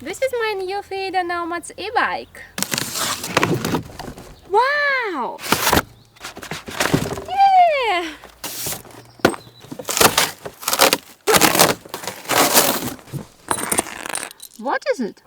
This is my new Feeder Nomads e-bike. Wow! Yeah! What is it?